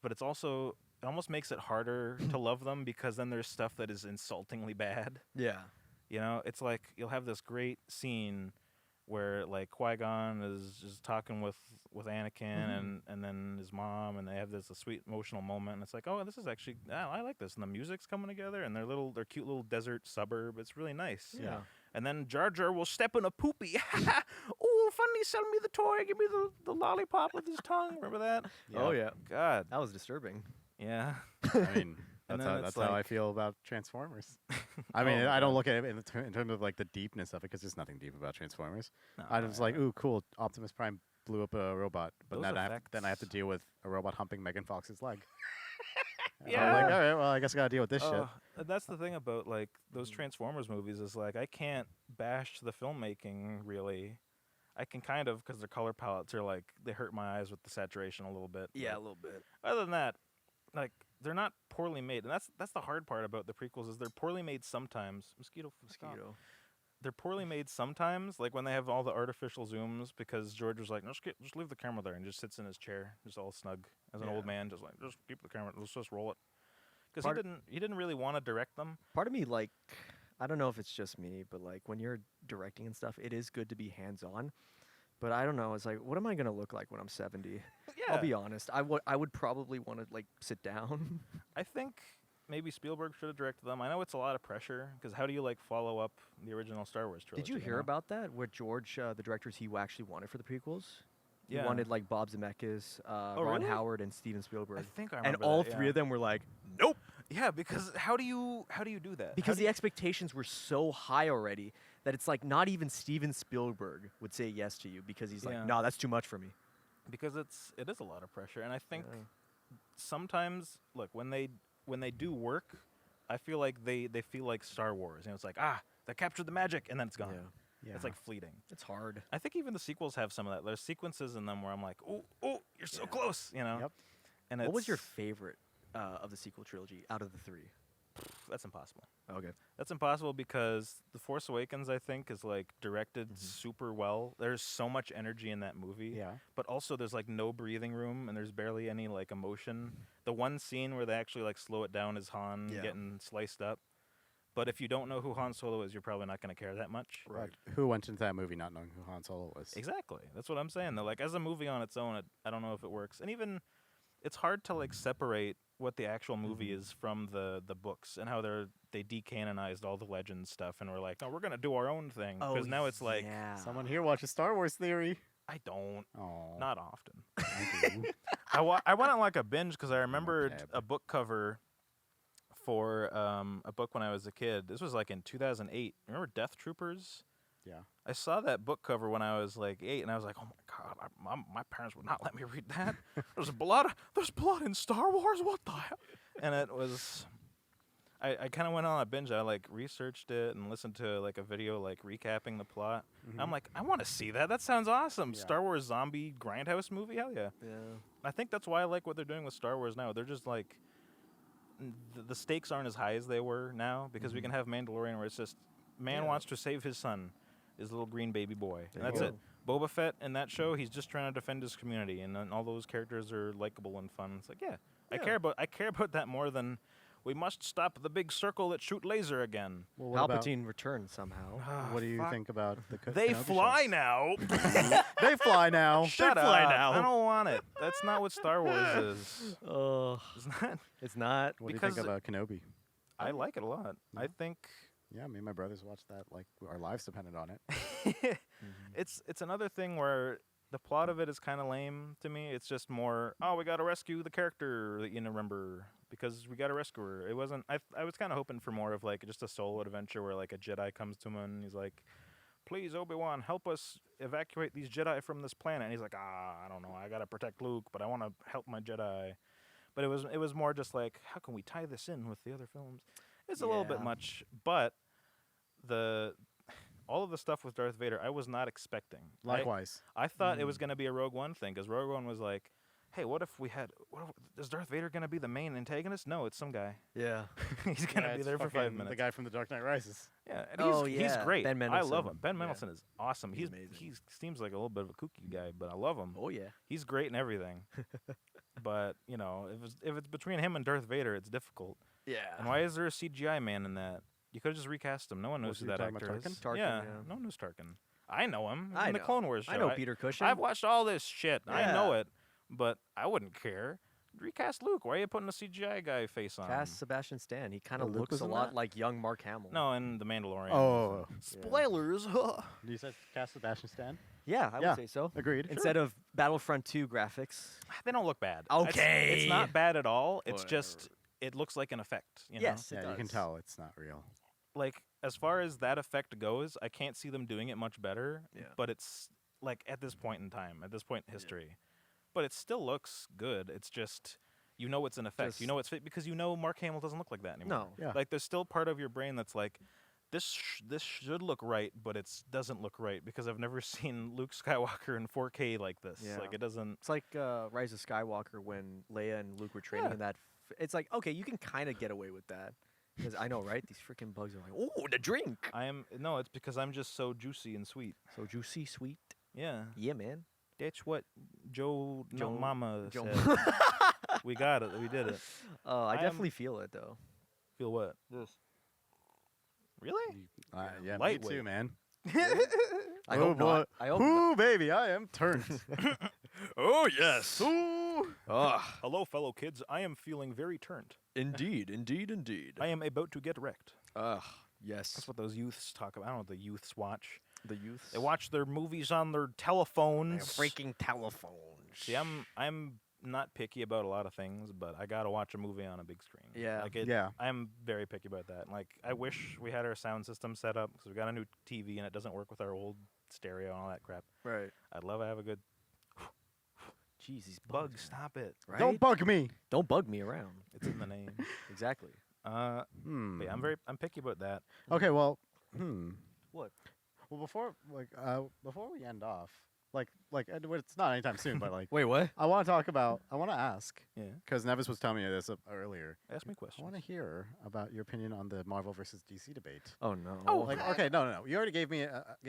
but it's also it almost makes it harder to love them because then there's stuff that is insultingly bad. Yeah. You know, it's like you'll have this great scene where like Qui-Gon is just talking with Anakin and then his mom, and they have this a sweet emotional moment, and it's like, oh, this is actually I like this, and the music's coming together, and their cute little desert suburb. It's really nice. Yeah. And then Jar Jar will step in a poopy. Oh, funny, sell me the toy, give me the lollipop with his tongue. Remember that? Oh, yeah. God. That was disturbing. Yeah. I mean, And that's, then that's it's how I like- feel about Transformers. I mean, Oh, I don't God. look at it in terms of like the deepness of it because there's nothing deep about Transformers. No, I was like, yeah. ooh, cool, Optimus Prime blew up a robot, but Those then I have to effects- deal with a robot humping Megan Fox's leg. And Yeah. I'm like, all right, well, I guess I gotta deal with this shit. Oh, that's the thing about like those Transformers movies is like I can't bash the filmmaking really. I can kind of because their color palettes are like they hurt my eyes with the saturation a little bit. Yeah, a but little bit. other than that, like they're not poorly made, and that's the hard part about the prequels is they're poorly made sometimes. Stop. Mosquito. They're poorly made sometimes, like when they have all the artificial zooms because George was like, just leave the camera there and just sits in his chair, just all snug as an old Yeah. man, just like just keep the camera, let's just roll it. Because Part- he didn't really want to direct them. Part of me, like, I don't know if it's just me, but like when you're directing and stuff, it is good to be hands-on. But I don't know. It's like, what am I gonna look like when I'm 70? Yeah, I'll be honest. I would probably want to like sit down. I think maybe Spielberg should have directed them. I know it's a lot of pressure because how do you like follow up the original Star Wars trilogy? Did you hear know? about that? Where George, the directors he actually wanted for the prequels, he Yeah. wanted like Bob Zemeckis, Ron really? Howard, and Steven I Spielberg, think I and remember all that, three yeah. of them were like, nope, Yeah, because how do you do that? because the expectations were so high already that it's like not even Steven Spielberg would say yes to you because he's like, Yeah. nah, that's too much for me. because it is a lot of pressure, and I think Yeah. sometimes look when they do work, I feel like they feel like Star Wars. You know, it's like they captured the magic and then it's gone. Yeah. It's like fleeting. It's hard. I think even the sequels have some of that. There's sequences in them where I'm like, oh, you're so Yeah. close, you know. Yep. And What was your it's- favorite of the sequel trilogy out of the three? That's impossible. Okay. That's impossible because The Force Awakens, I think, is like directed super well. There's so much energy in that movie. Yeah. But also there's like no breathing room and there's barely any like emotion. The one scene where they actually like slow it down is Han Yeah. getting sliced up. But if you don't know who Han Solo is, you're probably not going to care that much. But who went into that movie not knowing who Han Solo was? Exactly. That's what I'm saying. Though, like as a movie on its own, I don't know if it works. And even it's hard to like separate what the actual movie is from the books and how they decanonized all the legend stuff and we're like, no, we're gonna do our own thing because now it's like yeah. Someone here watches Star Wars Theory. I don't, Oh, not often. I do. I went on like a binge because I remembered pleb. a book cover for a book when I was a kid. This was like in 2008. Remember Death Troopers? Yeah. I saw that book cover when I was like 8, and I was like, "Oh my my parents would not let me read that. There's blood in Star Wars. What the hell? And it was. I kind of went on a binge. I like researched it and listened to like a video like recapping the plot. Mhm. I'm like, I want to see that. That sounds awesome. Yeah. Star Wars zombie grindhouse movie. Hell yeah. Yeah. I think that's why I like what they're doing with Star Wars now. They're just like the stakes aren't as high as they were now because we Mhm. can have Mandalorian where it's just man Yeah. wants to save his son, his little green baby boy, and There you that's go. it. Boba Fett in that show, he's just trying to defend his community, and then all those characters are likable and fun. It's like, yeah, I Yeah. care about that more than we must stop the big circle that shoot laser again. Well, what about- Palpatine returned somehow. what do you Fuck. think about the They Kenobi fly shows? now. They fly now. Shut They fly up. now. I don't want it. That's not what Star Wars is. Oh, It's not. it's not. What do you think Because- about Kenobi? I like it a lot. I think Yeah, me and my brothers watched that. Like our lives depended on it. it's another thing where the plot of it is kind of lame to me. It's just more, oh, we got to rescue the character that you remember because we got to rescue her. It wasn't. I was kind of hoping for more of like just a solo adventure where like a Jedi comes to him and he's like, "Please, Obi-Wan, help us evacuate these Jedi from this planet." And he's like, I don't know. I got to protect Luke, but I want to help my Jedi. But it was more just like, how can we tie this in with the other films? It's a little bit Yeah. much, but all of the stuff with Darth Vader, I was not expecting. Likewise. I thought it was going to be a Rogue One thing because Rogue One was like, hey, is Darth Vader going to be the main antagonist? No, it's some guy. Yeah. He's going to be it's there for 5 fucking minutes. The guy from The Dark Knight Rises. Yeah, and Oh, he's yeah, great. Ben I love Mendelsohn. him. Ben Yeah. Mendelsohn is awesome. He's He amazing. seems like a little bit of a kooky guy, but I love him. Oh yeah. He's great in everything. But, if it's between him and Darth Vader, it's difficult. Yeah. And why is there a CGI man in that? You could have just recast him. No one knows Was who you that talking actor about is. Tarkin? Tarkin, yeah, yeah. no one knows Tarkin. I know him. I in the know. Clone Wars show. I know Peter Cushing. I've watched all this shit. I know Yeah. it, but I wouldn't care. Recast Luke. Why are you putting a CGI guy face on? Cast Sebastian Stan. He kind Oh, of Luke looks was a in lot that? like young Mark Hamill. No, and The Mandalorian. Oh. Spoilers. You said cast Sebastian Stan? Yeah, I Yeah. would say so. Agreed. Instead of Battlefront 2 graphics. They don't look bad. Okay. It's not bad at all. It's Whatever. just it looks like an effect. You know? Yes, it Yeah, does. you can tell it's not real. Like as far as that effect goes, I can't see them doing it much better. Yeah. But it's like at this point in time, at this point in history, but it still looks good. It's just it's an effect. Just- It's fit because Mark Hamill doesn't look like that anymore. No. Yeah. Like there's still part of your brain that's like, this should look right, but it doesn't look right because I've never seen Luke Skywalker in 4K like this. Yeah. Like it doesn't. It's like Rise of Skywalker when Leia and Luke were training Yeah. in that. It's like, okay, you can kind of get away with that. Because I know, right? These freaking bugs are like, oh, the drink. It's because I'm just so juicy and sweet. So juicy, sweet. Yeah, Yeah, man. that's what Joe Joe- Mama Joe- said. We got it. We did it. I I am- definitely feel it, though. Feel what? This. Really? Yeah, me Lightweight. too, man. I Oh, hope not. I hope not. Ooh, baby, I am turned. Oh yes. Ooh. Hello, fellow kids. I am feeling very turned. Indeed, indeed, indeed. I am about to get wrecked. Yes. That's what those youths talk about. I don't know what the youths watch. The youth. They watch their movies on their telephones. freaking telephones. See, I'm not picky about a lot of things, but I gotta watch a movie on a big screen. Yeah. Like it, Yeah. I'm very picky about that. Like I wish we had our sound system set up because we got a new TV and it doesn't work with our old stereo and all that crap. Right. I'd love to have a good Jeez, these bug. bugs. Stop it. Right? Don't bug me. Don't bug me around. It's in the name. Exactly. But yeah, I'm picky about that. Okay, well, What? Well, before we end off, and it's not anytime soon, but like, Wait, what? I want to ask, Yeah. because Nevis was telling me this earlier. Ask me I questions. want to hear about your opinion on the Marvel versus DC debate. Oh no. Okay, no. You already gave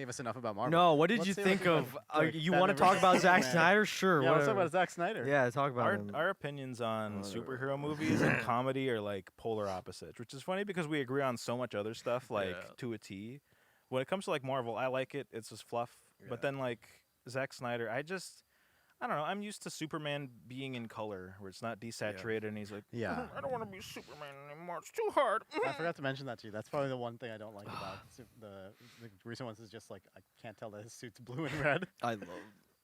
us enough about Marvel. No, what did Let's you see think what of? like, You Batman want to talk about versus Zack Superman. Snyder? Sure. Yeah, let's talk whatever. about Zack Snyder. Yeah, talk about him. Our opinions on Whatever. superhero movies and comedy are like polar opposites, which is funny because we agree on so much other stuff, like Yeah. to a T. When it comes to like Marvel, I like it. It's just fluff. But Yeah. then like Zack Snyder, I don't know. I'm used to Superman being in color, where it's not desaturated, and he's like, Yeah. I don't want to be Superman anymore. It's too hard. I forgot to mention that to you. That's probably the one thing I don't like about the recent ones is just like I can't tell that his suit's blue and red. I love.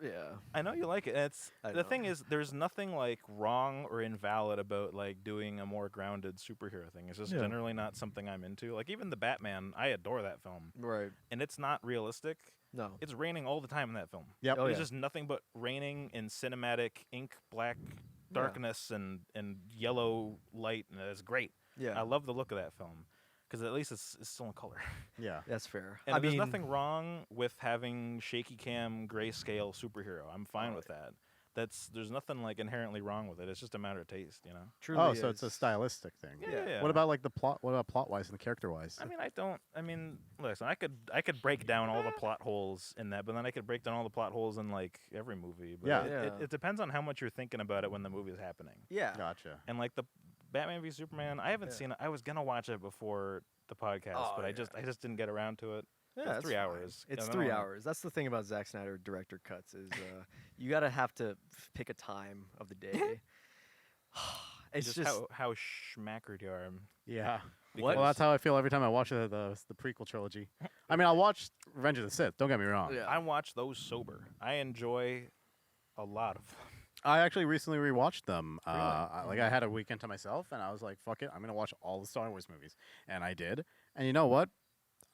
Yeah. I know you like it. It's I the know. thing is, there's nothing like wrong or invalid about like doing a more grounded superhero thing. It's just Yeah. generally not something I'm into. Like even the Batman, I adore that film, Right. and it's not realistic. No. It's raining all the time in that film. Yep. Oh, There's yeah. just nothing but raining in cinematic ink, black Yeah. darkness, and yellow light, and it's great. Yeah. I love the look of that film because at least it's still in color. Yeah. That's fair. And I there's mean, nothing wrong with having shaky cam grayscale superhero. I'm fine with that. There's nothing like inherently wrong with it. It's just a matter of taste, you know. truly Oh, so it's a is. stylistic thing. Yeah. What about like the plot? What about plot wise and character wise? I mean, listen. I could break down all the plot holes in that, but then I could break down all the plot holes in like every movie. But Yeah. it depends on how much you're thinking about it when the movie is happening. Yeah. Gotcha. And like the Batman v Superman, I haven't seen it. I was gonna watch it before the podcast, Oh, but I just didn't get around to it. Yeah, It's that's 3 fine. hours. It's I don't 3 know. hours. That's the thing about Zack Snyder director cuts is you gotta have to pick a time of the day. It's just how schmackered you are. Yeah. What? Well, that's how I feel every time I watch the prequel trilogy. I mean, I'll watch Revenge of the Sith. Don't get me wrong. Yeah. I watch those sober. I enjoy a lot of them. I actually recently rewatched them. I had a weekend to myself, and I was like, "Fuck it, I'm gonna watch all the Star Wars movies," and I did. And you know what?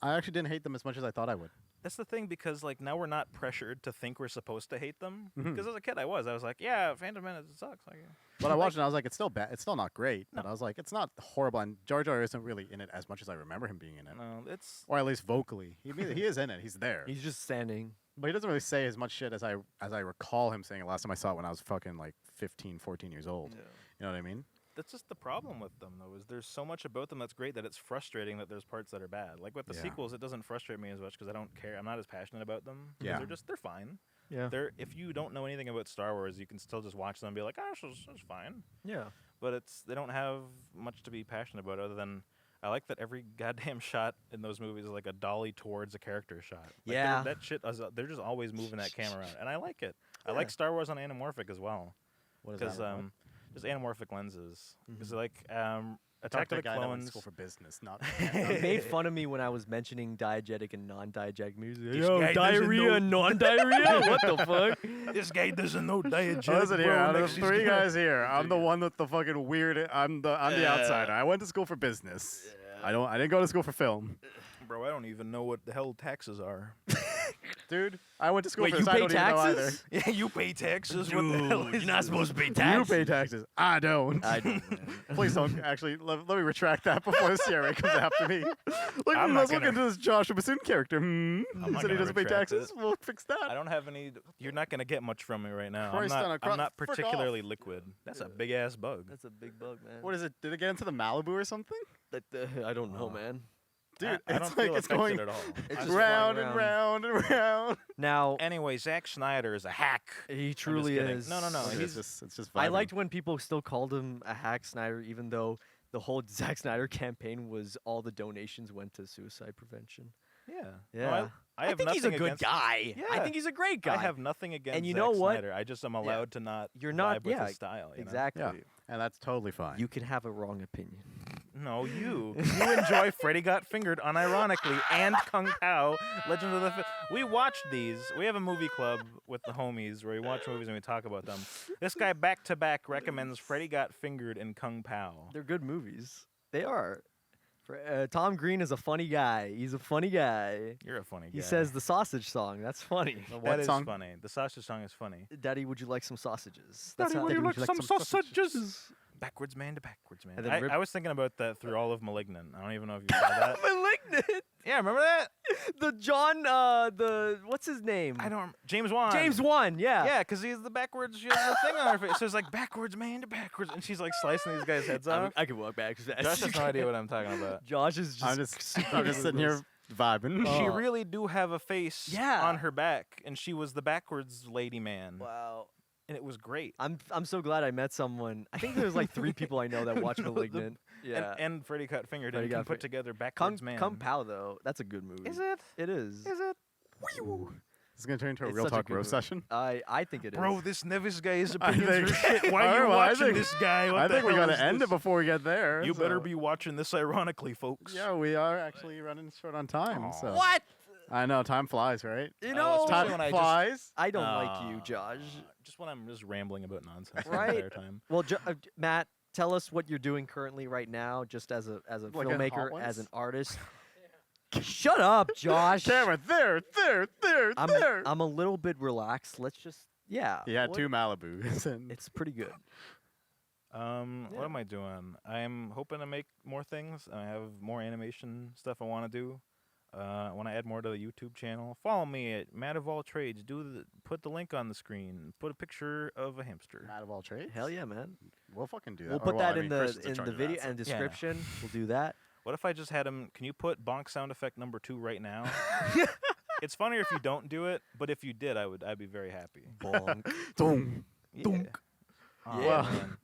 I actually didn't hate them as much as I thought I would. That's the thing, because like now we're not pressured to think we're supposed to hate them. Mhm. Because as a kid, I was like, yeah, Phantom Menace sucks. Like, But I watched it, and I was like, "It's still bad. It's still not great." But I was like, "It's not horrible." And Jar Jar isn't really in it as much as I remember him being in it, no, it's or at least vocally. He is in it. He's there, he's just standing. but he doesn't really say as much shit as I recall him saying it last time I saw it when I was fucking like 15, 14 years old. You know what I mean? that's just the problem with them, though. Is there's so much about them that's great that it's frustrating that there's parts that are bad. Like with the Yeah. sequels, it doesn't frustrate me as much because I don't care. I'm not as passionate about them. 'Cause Yeah. they're fine. Yeah. If you don't know anything about Star Wars, you can still just watch them and be like, oh, this is fine. Yeah. But they don't have much to be passionate about other than I like that every goddamn shot in those movies is like a dolly towards a character shot. Like Yeah. that shit. They're just always moving that camera around, and I like it. I Yeah. like Star Wars on anamorphic as well, What is because that? just anamorphic lenses. Because Mhm. like Talk Attack to of a the guy that went to Clones. school for business, not. He made fun of me when I was mentioning diegetic and non-diegetic music. This guy doesn't diarrhea, know- non-diarrhea. What the fuck? This guy doesn't know diegetic. Listen here, bro. out of Next the he's three gonna- guys here, I'm the one with the fucking weird. I'm the outsider. I went to school for business. I didn't go to school for film, Bro, I don't even know what the hell taxes are. dude. I went to school Wait, for you this. I pay don't even know either. taxes? Yeah, you pay taxes. What the hell? You're not supposed to pay You taxes. pay taxes. I don't. I don't. Man. Please don't. Actually, let me retract that before the CRA comes after me. Look, I'm let's not look gonna- into this Joshua Bassoon character. not He said he gonna doesn't pay retract taxes. it. We'll fix that. I don't have any. You're not gonna get much from me right now. Christ on a I'm not frick off. particularly liquid. That's a big ass bug. That's a big bug, man. What is it? Did it get into the Malibu or something? I don't know, man. Dude, I it's don't like feel it's affected going at all. It's I just just- round flying and round and round. Now, Anyway, Zack Snyder is a hack. he truly kidding. is. No. It's just. I vibing. liked when people still called him a hack Snyder, even though the whole Zack Snyder campaign was all the donations went to suicide prevention. Yeah. Yeah. No, I have think he's a nothing good against- guy. I Yeah. think he's a great guy. I have nothing against you Zack know what? Snyder. I just am allowed to not You're not- vibe with yeah, his style. You know? exactly. Yeah. And that's totally fine. You can have a wrong opinion. No, you. 'Cause you enjoy Freddy Got Fingered unironically and Kung Pao, Legend of the We watched these. We have a movie club with the homies where we watch movies and we talk about them. This guy back to back recommends Freddy Got Fingered and Kung Pao. They're good movies. They are. Tom Green is a funny guy. He's a funny guy. You're a funny guy. He says the sausage song. That's funny. That What is song? funny. The sausage song is funny. Daddy, would you like some sausages? Daddy, would you like some sausages? Backwards man to backwards man. And then I was thinking about that through all of Malignant. I don't even know if you saw that. Malignant. Yeah, remember that? The John. What's his name? I don't. James Wan. James Wan. Yeah. Yeah, because he's the backwards. She has the thing on her face. So it's like backwards man to backwards, and she's like slicing these guys' heads off. I can walk back. Josh has no idea what I'm talking about. Josh is just. I'm just sitting here vibing. She Oh. really do have a face Yeah. on her back, and she was the backwards lady man, Wow. and it was great. I'm so glad I met someone. I think there's like 3 people I know that watch Malignant. Yeah. And Freddy Cut Fingered Freddy and can Got put Fin- together backwards man. Kung Pao though, that's a good movie. Is it? It is. Is it? This is gonna turn into a It's real such a talk good roast movie. session. I think it is. Bro, this Nevis guy's I opinions are think- shit. Why are Alright, you well, I watching think- this guy? What I the think we hell gotta is end this? it before we get there. You better so- be watching this ironically, folks. Yeah, we are actually running short on time. Aw. So What? I know, time flies, right? You Oh, know, especially Time when I just- flies. I don't like you, Josh. Just when I'm just rambling about nonsense Right. the entire time. Well, Matt, tell us what you're doing currently right now, just as a Like in Hot filmmaker, as an Ones? artist. Shut up, Josh. Camera, there. I'm a little bit relaxed. Let's just He had what- 2 Malibus. And It's pretty good. What am I doing? I'm hoping to make more things. I have more animation stuff I want to do. I want to add more to the YouTube channel. Follow me at Matt of All Trades. Put the link on the screen. Put a picture of a hamster. Matt of all trades. Hell yeah, man. We'll fucking do that. We'll Or put well, that I in mean, Chris is the charge of video that, so- and description. We'll do that. What if I just had him? Can you put bonk sound effect number 2 right now? It's funnier if you don't do it, but if you did, I'd be very happy. Bonk. Dong. Yeah. Dunk. Aw, Well, man.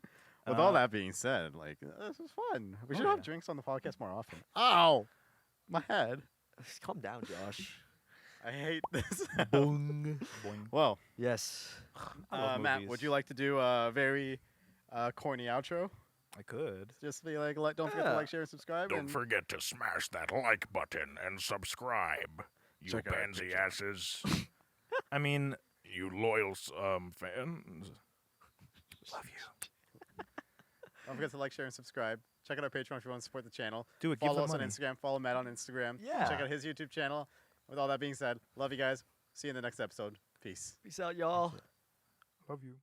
With all that being said, like, this is fun. We should Oh, have yeah. drinks on the podcast more often. Ow! My head. Calm down, Josh. I hate this. Boing. Boing. Well, Yes. I love Matt, movies. would you like to do a very corny outro? I could. Just be like, don't forget to Yeah. like, share, and subscribe. Don't and forget to smash that like button and subscribe. You Check out our pansy picture. asses. I mean, You loyal fans. Love you. don't forget to like, share, and subscribe. Check out our Patreon if you want to support the channel. do it. Give Follow them us on money. Instagram. Follow Matt on Instagram. Yeah. Check out his YouTube channel. With all that being said, love you guys. See you in the next episode. Peace. Peace out, y'all. Love you.